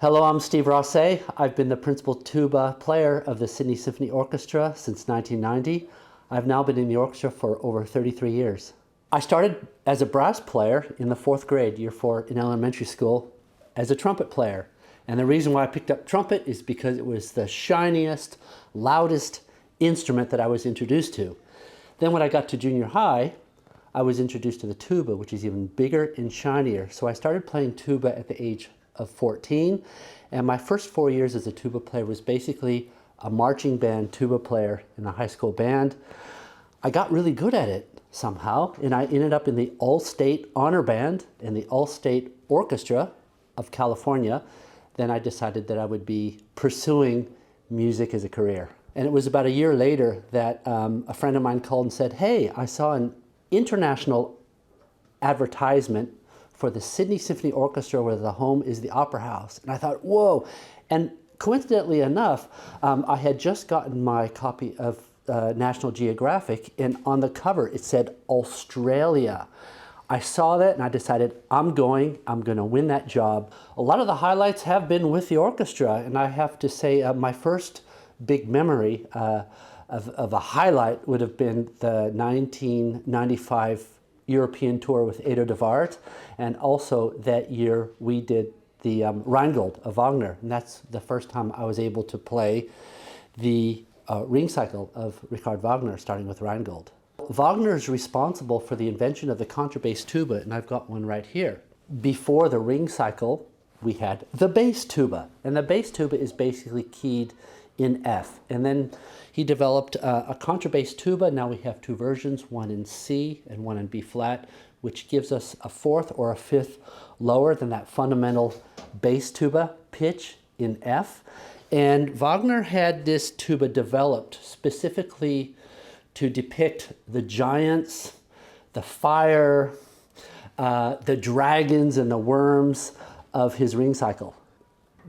Hello, I'm Steve Rossé. I've been the principal tuba player of the Sydney Symphony Orchestra since 1990. I've now been in the orchestra for over 33 years. I started as a brass player in the 4th grade, year 4 in elementary school, as a trumpet player. And the reason why I picked up trumpet is because it was the shiniest, loudest instrument that I was introduced to. Then when I got to junior high, I was introduced to the tuba, which is even bigger and shinier. So I started playing tuba at the age of 14, and my first 4 years as a tuba player was basically a marching band tuba player in a high school band. I got really good at it somehow, and I ended up in the All-State Honor Band and the All-State Orchestra of California. Then I decided that I would be pursuing music as a career. And it was about a year later that a friend of mine called and said, "Hey, I saw an international advertisement for the Sydney Symphony Orchestra where the home is the Opera House." And I thought, whoa. And coincidentally enough, I had just gotten my copy of National Geographic, and on the cover it said Australia. I saw that and I decided I'm going to win that job. A lot of the highlights have been with the orchestra, and I have to say my first big memory of a highlight would have been the 1995 European tour with Edo de Waard, and also that year we did the Rheingold of Wagner, and that's the first time I was able to play the ring cycle of Richard Wagner, starting with Rheingold. Wagner is responsible for the invention of the contrabass tuba, and I've got one right here. Before the ring cycle, we had the bass tuba, and the bass tuba is basically keyed in F. And then he developed a contrabass tuba. Now we have two versions, one in C and one in B flat, which gives us a 4th or a 5th lower than that fundamental bass tuba pitch in F. And Wagner had this tuba developed specifically to depict the giants, the fire, the dragons and the worms of his ring cycle.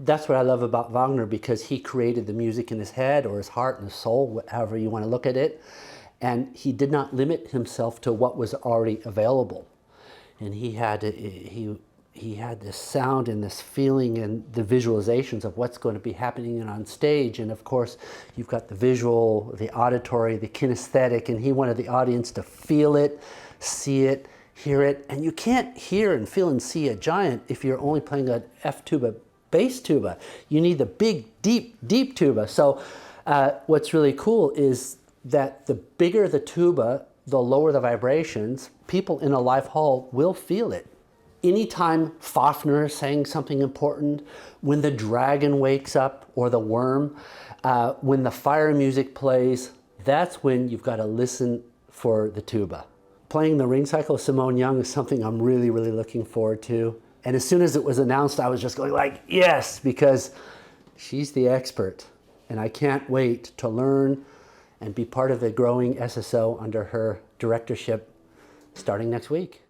That's what I love about Wagner, because he created the music in his head or his heart and his soul, however you want to look at it. And he did not limit himself to what was already available. And he had this sound and this feeling and the visualizations of what's going to be happening on stage. And of course, you've got the visual, the auditory, the kinesthetic, and he wanted the audience to feel it, see it, hear it. And you can't hear and feel and see a giant if you're only playing an F tuba bass tuba. You need the big, deep tuba. So what's really cool is that the bigger the tuba, the lower the vibrations. People in a live hall will feel it. Anytime Fafner is saying something important, when the dragon wakes up or the worm, when the fire music plays, that's when you've got to listen for the tuba. Playing the ring cycle of Simone Young is something I'm really looking forward to. And as soon as it was announced, I was just going like, yes, because she's the expert. And I can't wait to learn and be part of the growing SSO under her directorship starting next week.